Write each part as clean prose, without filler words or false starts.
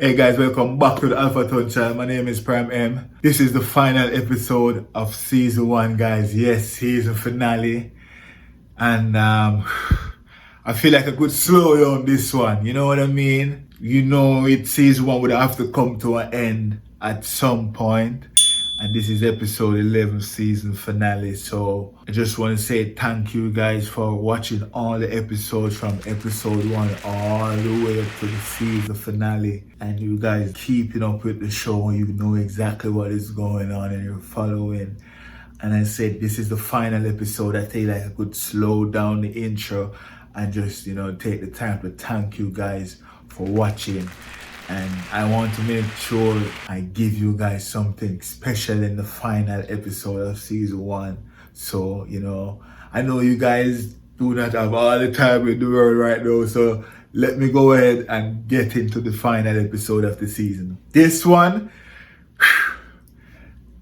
Hey guys, welcome back to the Alpha Touch Channel. My name is Prime M. This is the final episode of season 1, guys. Yes, season finale. And I feel like I could slow down this one. You know what I mean? You know, season 1 would have to come to an end at some point. And this is episode 11, season finale. So I just want to say thank you guys for watching all the episodes from episode 1 all the way up to the season finale. And you guys keeping up with the show. You know exactly what is going on and you're following. And I said this is the final episode. I feel like I could slow down the intro and just, take the time to thank you guys for watching. And I want to make sure I give you guys something special in the final episode of season 1. So, I know you guys do not have all the time in the world right now. So let me go ahead and get into the final episode of the season. This one,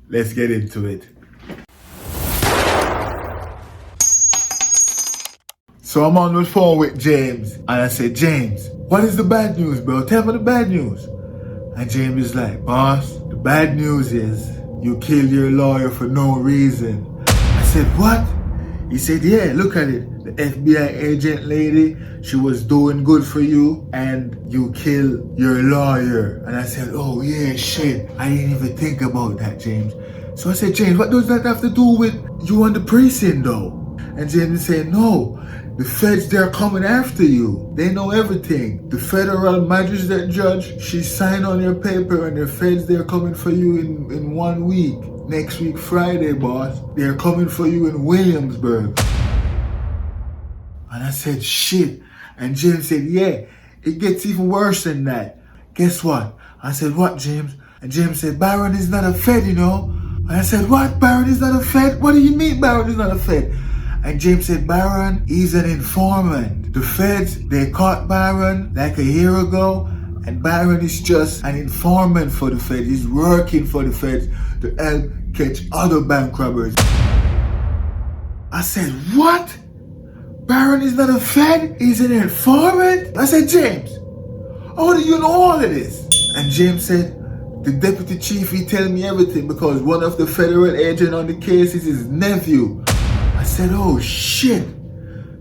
let's get into it. So I'm on the phone with James and I said, James, what is the bad news, bro? Tell me the bad news. And James is like, boss, the bad news is you killed your lawyer for no reason. I said, what? He said, yeah, look at it. The FBI agent lady, she was doing good for you and you killed your lawyer. And I said, oh yeah, shit. I didn't even think about that, James. So I said, James, what does that have to do with you and the precinct though? And James said, no. The feds, they're coming after you. They know everything. The federal magistrate judge, she signed on your paper and the feds, they're coming for you in 1 week. Next week, Friday, boss. They're coming for you in Williamsburg. And I said, shit. And James said, yeah, it gets even worse than that. Guess what? I said, what, James? And James said, Byron is not a fed, And I said, what? Byron is not a fed? What do you mean Byron is not a fed? And James said, Byron, he's an informant. The feds, they caught Byron like a year ago, and Byron is just an informant for the feds. He's working for the feds to help catch other bank robbers. I said, what? Byron is not a fed? He's an informant? I said, James, how do you know all of this? And James said, the deputy chief, he tell me everything because one of the federal agents on the case is his nephew. I said, oh shit.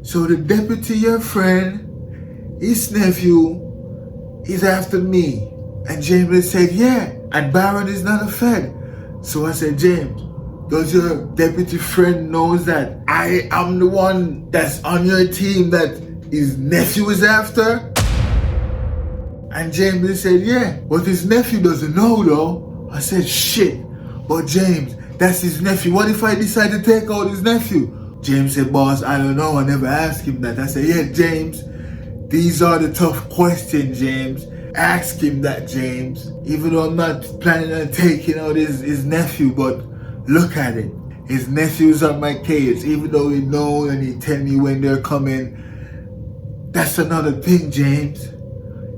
So the deputy, your friend, his nephew, is after me. And James said, yeah. And Byron is not a fed. So I said, James, does your deputy friend knows that I am the one that's on your team that his nephew is after? And James said, yeah. But his nephew doesn't know though. I said, shit. But James, that's his nephew. What if I decide to take out his nephew? James said, boss, I don't know. I never asked him that. I said, yeah, James, these are the tough questions, James. Ask him that, James. Even though I'm not planning on taking out his nephew, but look at it. His nephew's on my case. Even though he knows and he tell me when they're coming. That's another thing, James.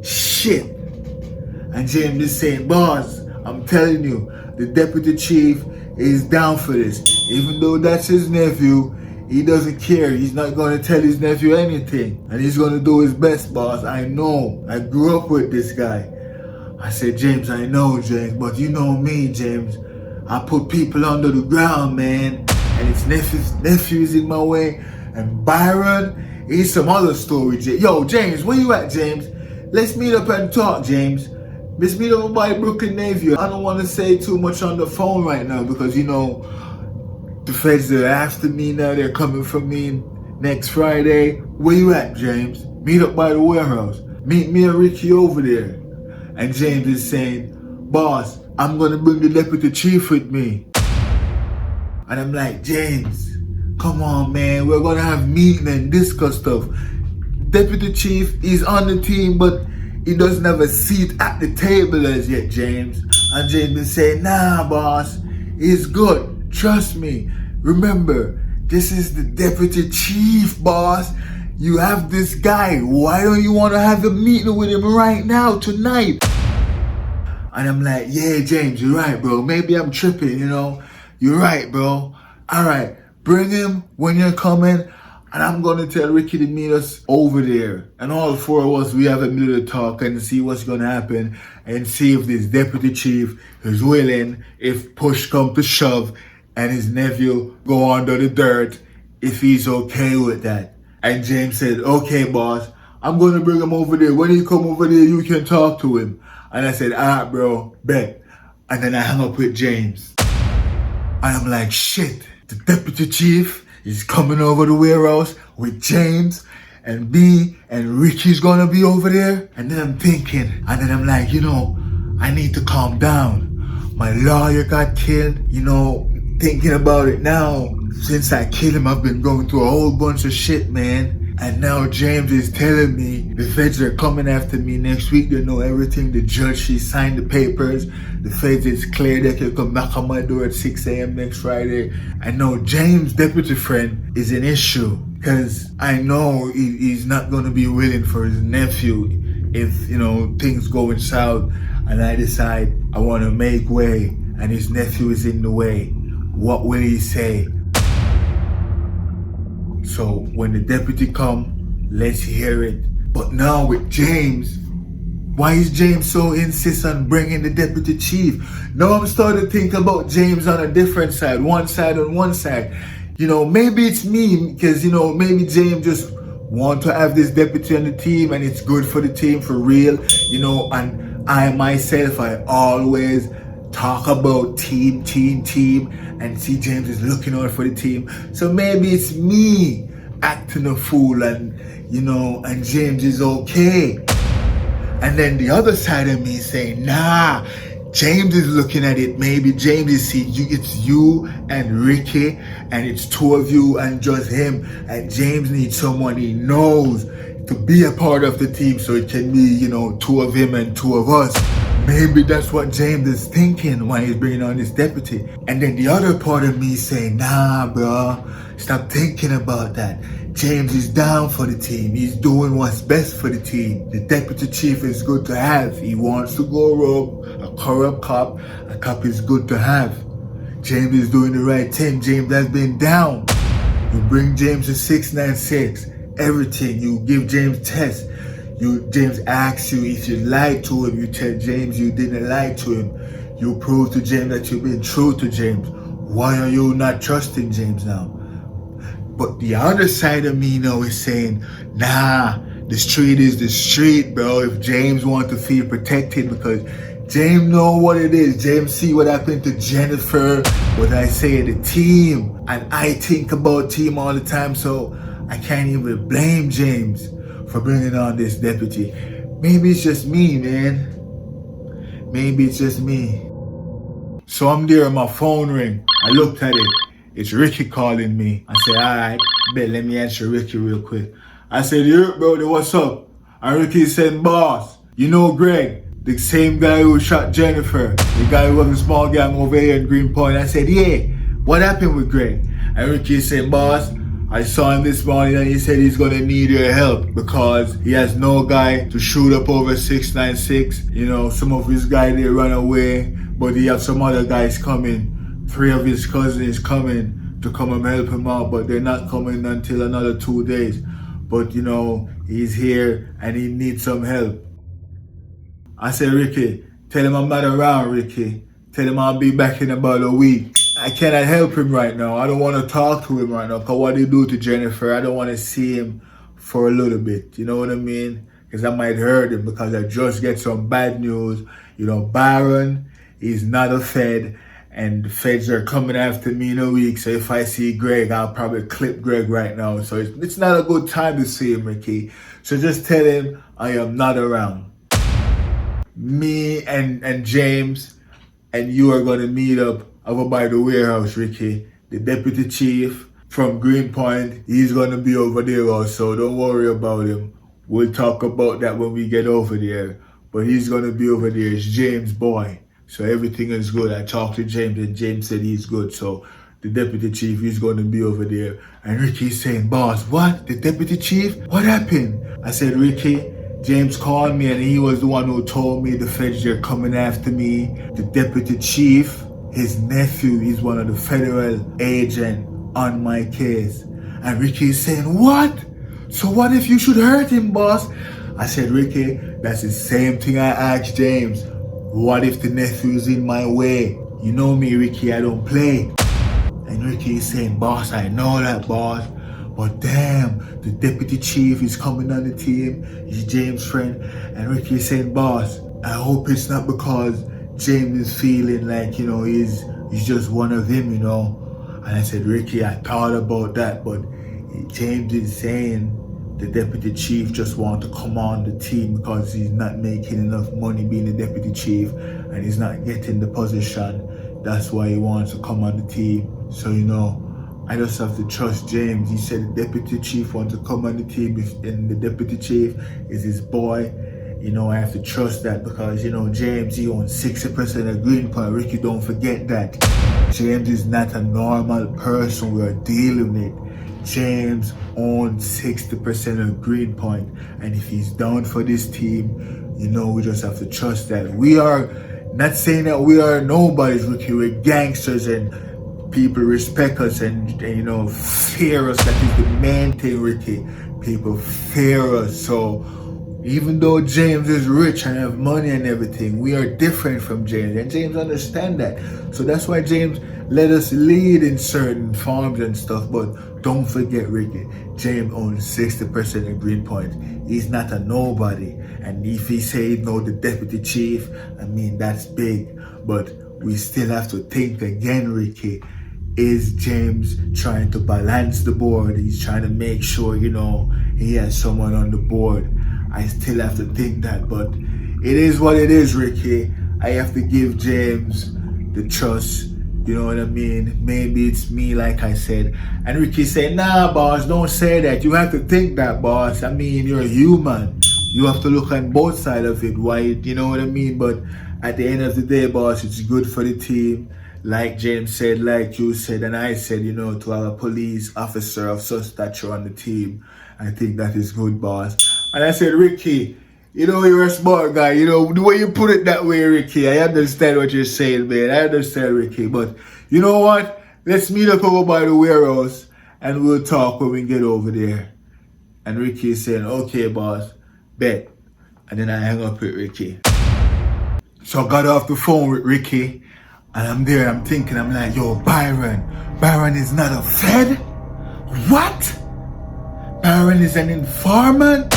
Shit. And James is saying, boss, I'm telling you, the deputy chief is down for this. Even though that's his nephew, he doesn't care. He's not going to tell his nephew anything. And he's going to do his best, boss. I know. I grew up with this guy. I said, James, I know, James. But you know me, James. I put people under the ground, man. And his nephew's in my way. And Byron, he's some other story, James. Yo, James, where you at, James? Let's meet up and talk, James. Let's meet up by Brooklyn Navy. I don't want to say too much on the phone right now because, the feds are after me now. They're coming for me next Friday. Where you at, James? Meet up by the warehouse. Meet me and Ricky over there. And James is saying, boss, I'm going to bring the deputy chief with me. And I'm like, James, come on, man. We're going to have meeting and discuss stuff. Deputy chief is on the team, but he doesn't have a seat at the table as yet, James. And James is saying, nah, boss, he's good. Trust me. Remember, this is the deputy chief, boss. You have this guy. Why don't you want to have a meeting with him right now, tonight? And I'm like, yeah, James, you're right, bro. Maybe I'm tripping, You're right, bro. All right, bring him when you're coming. And I'm gonna tell Ricky to meet us over there. And all four of us, we have a little talk and see what's gonna happen and see if this deputy chief is willing, if push come to shove, and his nephew go under the dirt, if he's okay with that. And James said, okay, boss, I'm gonna bring him over there. When he come over there, you can talk to him. And I said, alright, bro, bet. And then I hung up with James. And I'm like, shit, the deputy chief is coming over the warehouse with James and me and Ricky's gonna be over there. And then I'm thinking, and then I'm like, I need to calm down. My lawyer got killed, thinking about it now. Since I killed him, I've been going through a whole bunch of shit, man. And now James is telling me the feds are coming after me next week. They know everything. The judge, she signed the papers. The feds is clear. They can come knock on my door at 6 a.m. next Friday. I know James' deputy friend is an issue because I know he's not going to be willing for his nephew if, things going south and I decide I want to make way and his nephew is in the way. What will he say? So when the deputy come, let's hear it. But now with James, why is James so insistent on bringing the deputy chief? Now I'm starting to think about James on a different side, one side on one side. Maybe it's me because, maybe James just want to have this deputy on the team and it's good for the team for real, and I myself, I always talk about team, and see James is looking out for the team. So maybe it's me acting a fool and James is okay. And then the other side of me is saying, nah, James is looking at it. Maybe James is seeing it's you and Ricky and it's two of you and just him. And James needs someone he knows to be a part of the team so it can be, two of him and two of us. Maybe that's what James is thinking when he's bringing on this deputy. And then the other part of me saying, nah, bro, stop thinking about that. James is down for the team. He's doing what's best for the team. The deputy chief is good to have. He wants to go rogue a corrupt cop. A cop is good to have. James is doing the right thing. James has been down. You bring James to 696. Everything. You give James tests. James asks you if you lied to him. You tell James you didn't lie to him. You prove to James that you've been true to James. Why are you not trusting James now? But the other side of me now is saying, nah, the street is the street, bro. If James wants to feel protected because James know what it is. James see what happened to Jennifer, what I say the team. And I think about team all the time, so I can't even blame James for bringing on this deputy. Maybe it's just me, man. Maybe it's just me. So I'm there, my phone ring. I looked at it. It's Ricky calling me. I said, alright, bet, let me answer Ricky real quick. I said, yeah, Brody, what's up? And Ricky said, boss, you know Greg, the same guy who shot Jennifer, the guy who was a small gang over here in Greenpoint. I said, yeah, what happened with Greg? And Ricky said, boss, I saw him this morning and he said he's gonna need your help because he has no guy to shoot up over 696. Some of his guys, they run away, but he have some other guys coming. 3 of his cousins coming to come and help him out, but they're not coming until another 2 days. But he's here and he needs some help. I said, Ricky, tell him I'm not around, Ricky. Tell him I'll be back in about a week. I cannot help him right now. I don't want to talk to him right now because what he do to Jennifer, I don't want to see him for a little bit. You know what I mean? Because I might hurt him because I just get some bad news. Byron is not a Fed. And the feds are coming after me in a week. So if I see Greg, I'll probably clip Greg right now. So it's not a good time to see him, Ricky. So just tell him I am not around. Me and James and you are going to meet up over by the warehouse, Ricky. The deputy chief from Greenpoint, he's going to be over there also. Don't worry about him. We'll talk about that when we get over there. But he's going to be over there. It's James' boy. So everything is good. I talked to James and James said he's good. So the deputy chief is going to be over there. And Ricky's saying, boss, what? The deputy chief? What happened? I said, Ricky, James called me and he was the one who told me the feds are coming after me. The deputy chief, his nephew, is one of the federal agents on my case. And Ricky is saying, what? So what if you should hurt him, boss? I said, Ricky, that's the same thing I asked James. What if the nephew's in my way? You know me, Ricky, I don't play. And Ricky is saying, boss, I know that, boss. But damn, the deputy chief is coming on the team. He's James' friend. And Ricky is saying, boss, I hope it's not because James is feeling like, he's just one of them, And I said, Ricky, I thought about that, but James is saying the deputy chief just wants to come on the team because he's not making enough money being the deputy chief and he's not getting the position. That's why he wants to come on the team. So, I just have to trust James. He said the deputy chief wants to come on the team and the deputy chief is his boy. I have to trust that because, James, he owns 60% of Greenpoint. Ricky, don't forget that. James is not a normal person we're dealing with. James owns 60% of Greenpoint. And if he's down for this team, we just have to trust that. We are not saying that we are nobodies, Ricky. We're gangsters and people respect us and fear us. That is the main thing, Ricky. People fear us. So even though James is rich and have money and everything, we are different from James, and James understand that. So that's why James let us lead in certain farms and stuff. But don't forget, Ricky, James owns 60% of Greenpoint. He's not a nobody. And if he say the deputy chief, that's big. But we still have to think again, Ricky. Is James trying to balance the board? He's trying to make sure, he has someone on the board. I still have to think that, but it is what it is, Ricky. I have to give James the trust, you know what I mean? Maybe it's me, like I said. And Ricky said, nah, boss, don't say that. You have to think that, boss. You're a human. You have to look on both sides of it, why, you know what I mean? But at the end of the day, boss, it's good for the team. Like James said, like you said, and I said, to have a police officer of such stature on the team, I think that is good, boss. And I said, Ricky, you're a smart guy. The way you put it that way, Ricky, I understand what you're saying, man. I understand, Ricky. But you know what? Let's meet up over by the warehouse and we'll talk when we get over there. And Ricky is saying, okay, boss, bet. And then I hung up with Ricky. So I got off the phone with Ricky. And I'm there, I'm thinking, I'm like, yo, Byron is not a Fed? What? Byron is an informant?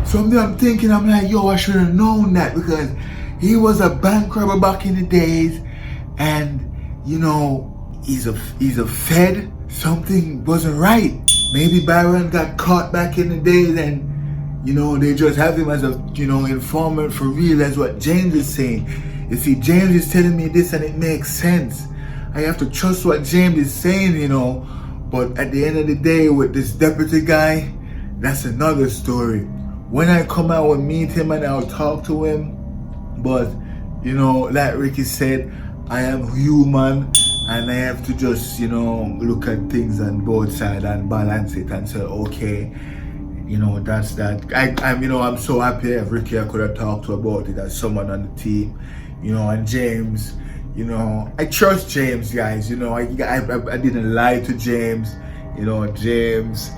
So I'm thinking, I'm like, yo, I should have known that because he was a bank robber back in the days and, he's a Fed. Something wasn't right. Maybe Byron got caught back in the days and, they just have him as a, informant for real. That's what James is saying. You see, James is telling me this and it makes sense. I have to trust what James is saying, But at the end of the day, with this deputy guy, that's another story. When I come out, we'll meet him and I'll talk to him. But, like Ricky said, I am human and I have to just, look at things on both sides and balance it and say, okay, that's that. I'm so happy if Ricky I could have talked to about it as someone on the team. And James, I trust James, guys. I didn't lie to James. James,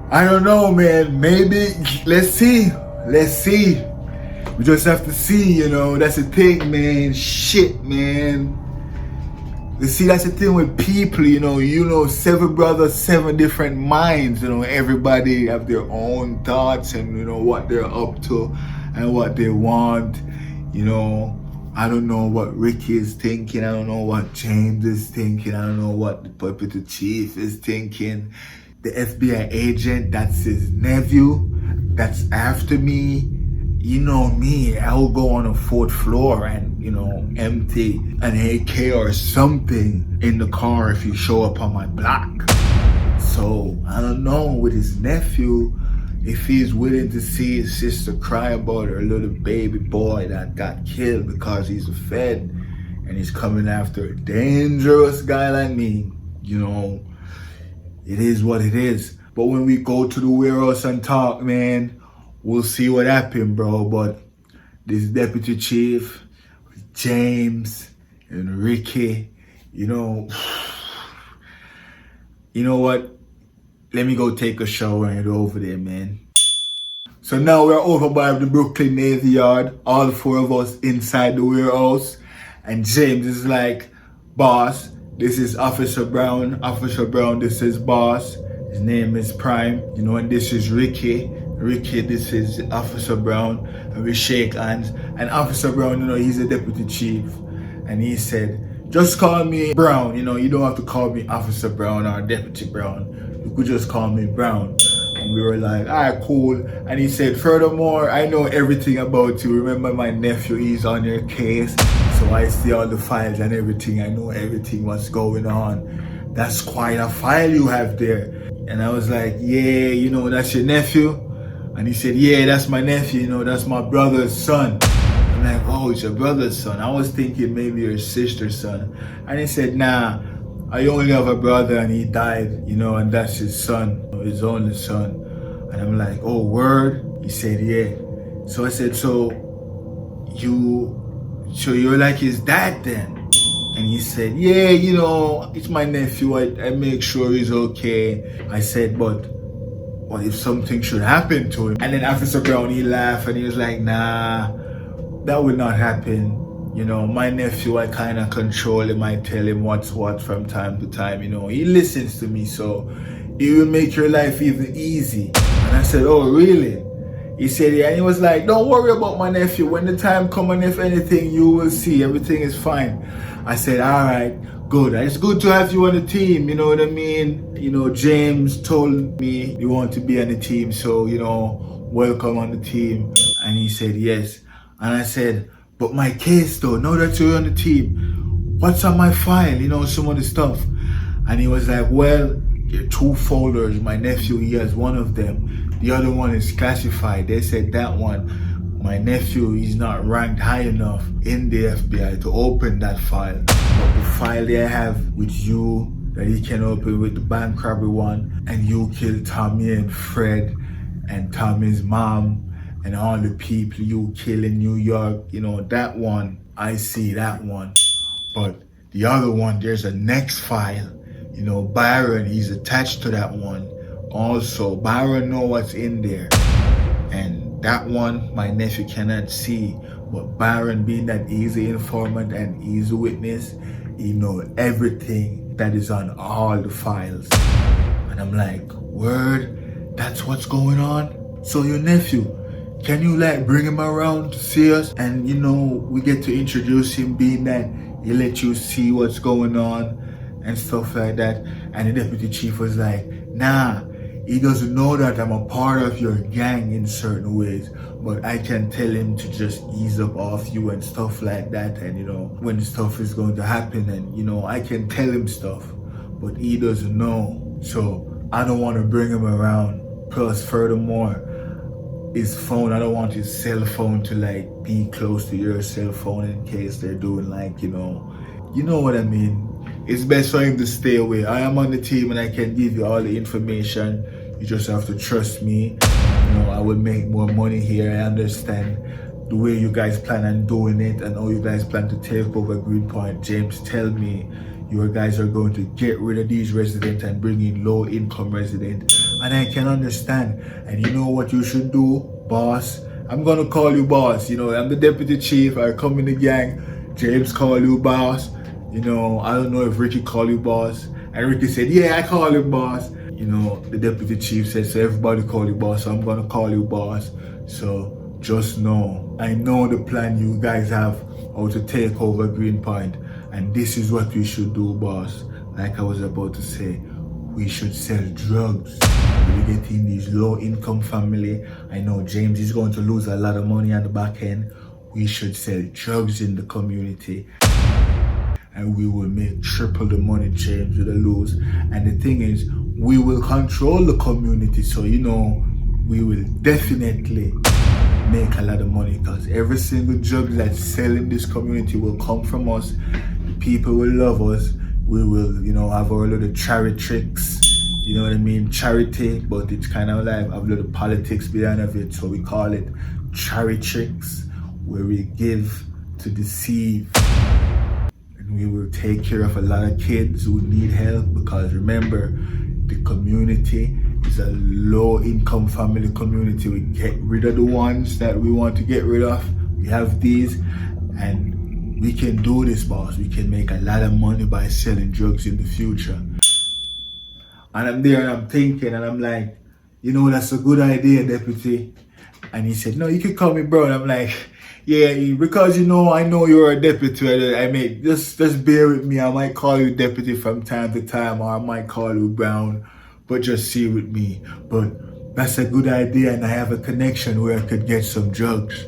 I don't know, man. Maybe, let's see. We just have to see, that's the thing, man. Shit, man. You see, that's the thing with people, 7 brothers, 7 different minds. Everybody have their own thoughts and, what they're up to and what they want. I don't know what Ricky is thinking. I don't know what James is thinking. I don't know what the deputy chief is thinking. The FBI agent, that's his nephew. That's after me. You know me, I will go on a 4th floor and, empty an AK or something in the car if you show up on my block. So, I don't know, with his nephew, if he's willing to see his sister cry about her little baby boy that got killed because he's a Fed and he's coming after a dangerous guy like me, it is what it is. But when we go to the warehouse and talk, man, we'll see what happened, bro. But this deputy chief, James and Ricky, you know what? let me go take a shower and head over there, man. So now we're over by the Brooklyn Navy Yard, all four of us inside the warehouse. And James is like, boss, this is Officer Brown. Officer Brown, this is boss. His name is Prime. You know, and this is Ricky. Ricky, this is Officer Brown. And we shake hands. And Officer Brown, you know, he's a deputy chief. And he said, just call me Brown. You know, you don't have to call me Officer Brown or Deputy Brown. You could just call me Brown. And we were like, alright, cool. And he said, furthermore, I know everything about you. Remember my nephew, he's on your case. So I see all the files and everything. I know everything what's going on. That's quite a file you have there. And I was like, yeah, you know, that's your nephew? And he said, yeah, that's my nephew. You know, that's my brother's son. I'm like, oh, it's your brother's son. I was thinking maybe your sister's son. And he said, nah, I only have a brother and he died, you know, and that's his son, his only son. And I'm like, oh, word? He said, yeah. So I said, so you're like his dad then? And he said, yeah, you know, it's my nephew. I make sure he's okay. I said, but what if something should happen to him? And then Officer Brown, he laughed and he was like, nah, that would not happen. You know, my nephew, I kind of control him. I tell him what's what from time to time. You know, he listens to me, so it will make your life even easy. And I said, oh, really? He said, yeah. And he was like, don't worry about my nephew. When the time comes, and if anything, you will see. Everything is fine. I said, all right, good. It's good to have you on the team. You know what I mean? You know, James told me you want to be on the team. So, you know, welcome on the team. And he said, yes. And I said, but my case though, now that you're on the team, what's on my file? You know, some of the stuff. And he was like, well, there are 2 folders. My nephew, he has one of them. The other one is classified. They said that one, my nephew, he's not ranked high enough in the FBI to open that file. But the file they have with you that he can open with the bank robbery one, and you killed Tommy and Fred and Tommy's mom and all the people you kill in New York, you know, that one, I see that one. But the other one, there's a next file. You know, Byron, he's attached to that one. Also, Byron know what's in there. And that one, my nephew cannot see. But Byron, being that easy informant and easy witness, he know everything that is on all the files. And I'm like, word, that's what's going on? So your nephew, can you like bring him around to see us? And you know, we get to introduce him, being that he let you see what's going on and stuff like that. And the deputy chief was like, nah, he doesn't know that I'm a part of your gang in certain ways, but I can tell him to just ease up off you and stuff like that. And you know, when stuff is going to happen, and you know, I can tell him stuff, but he doesn't know. So I don't want to bring him around. Plus, furthermore, his phone, I don't want his cell phone to like be close to your cell phone in case they're doing like, you know what I mean. It's best for him to stay away. I am on the team and I can give you all the information. You just have to trust me. You know, I will make more money here. I understand the way you guys plan on doing it and how you guys plan to take over Greenpoint. James, tell me you guys are going to get rid of these residents and bring in low-income residents. And I can understand. And you know what you should do, boss? I'm gonna call you boss. You know, I'm the deputy chief. I come in the gang. James call you boss. You know, I don't know if Ricky call you boss. And Ricky said, yeah, I call him boss. You know, the deputy chief said, so everybody call you boss. So I'm gonna call you boss. So just know, I know the plan you guys have how to take over Greenpoint. And this is what we should do, boss. Like I was about to say, we should sell drugs. We get in these low-income family. I know James is going to lose a lot of money on the back end. We should sell drugs in the community. And we will make triple the money James will lose. And the thing is, we will control the community. So, you know, we will definitely make a lot of money, because every single drug that's selling in this community will come from us. People will love us. We will, you know, have our little charity tricks. You know what I mean? Charity, but it's kind of like have a little politics behind of it. So we call it charity tricks, where we give to deceive. And we will take care of a lot of kids who need help, because remember, the community It's a low income family community. We get rid of the ones that we want to get rid of. We have these, and we can do this, boss. We can make a lot of money by selling drugs in the future. And I'm there and I'm thinking and I'm like, that's a good idea, deputy. And he said, no, you can call me bro. And I'm like, yeah, because I know you're a deputy. I mean, just bear with me. I might call you deputy from time to time, or I might call you Brown, but just see with me. But that's a good idea, and I have a connection where I could get some drugs.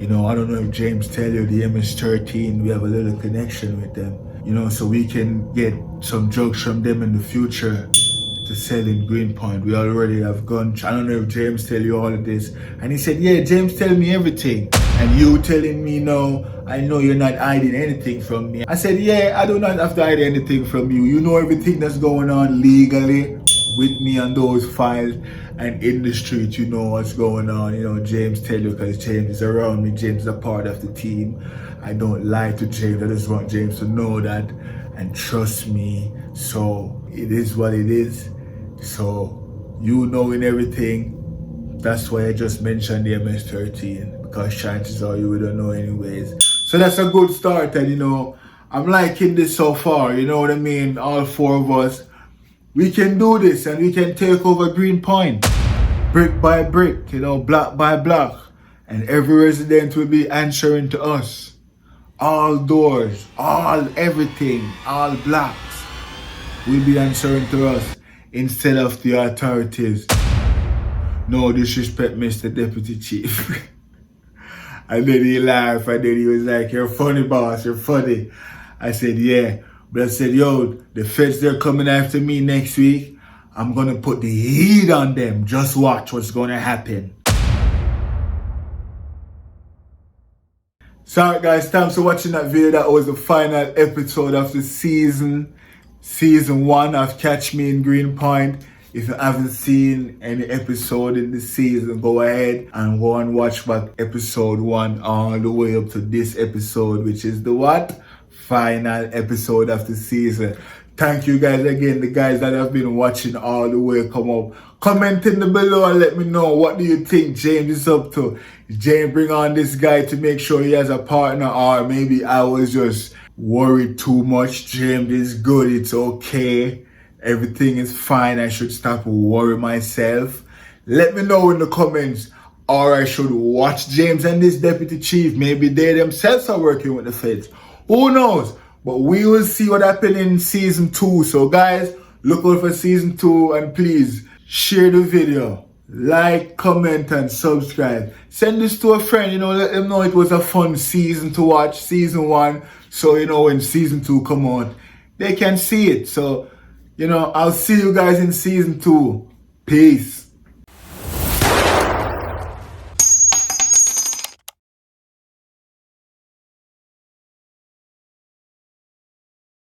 I don't know if James tell you, the MS-13, we have a little connection with them. So we can get some drugs from them in the future to sell in Greenpoint. We already have guns. I don't know if James tell you all of this. And he said, yeah, James tell me everything. And you telling me no, I know you're not hiding anything from me. I said, yeah, I do not have to hide anything from you. You know everything that's going on legally with me on those files, and in the street, you know what's going on. James tell you because James is around me. James is a part of the team. I don't lie to James. I just want James to know that and trust me. So it is what it is. So knowing everything, that's why I just mentioned the MS-13, because chances are you don't know anyways. So that's a good start, and I'm liking this so far, you know what I mean? All four of us, we can do this and we can take over Greenpoint, brick by brick, block by block, and every resident will be answering to us. All doors, everything, all blocks will be answering to us instead of the authorities. No disrespect, Mr. Deputy Chief. And then he laughed, and then he was like, you're funny, boss, you're funny. I said, yeah. But I said, yo, the feds, they're coming after me next week. I'm going to put the heat on them. Just watch what's going to happen. So, guys, thanks for watching that video. That was the final episode of the season 1 of Catch Me in Greenpoint. If you haven't seen any episode in the season, go ahead and go and watch back episode 1 all the way up to this episode, which is the what? Final episode of the season. Thank you guys again, the guys that have been watching all the way come up. Comment in the below and let me know, what do you think James is up to? James bring on this guy to make sure he has a partner, or maybe I was just worried too much. James is good, it's okay. Everything is fine. I should stop worrying myself. Let me know in the comments. Or I should watch James and this deputy chief. Maybe they themselves are working with the feds. Who knows? But we will see what happens in season 2. So guys, look out for season 2, and please share the video. Like, comment, and subscribe. Send this to a friend, let them know it was a fun season to watch, season 1. So, when season 2 come out, they can see it. So, I'll see you guys in season 2. Peace.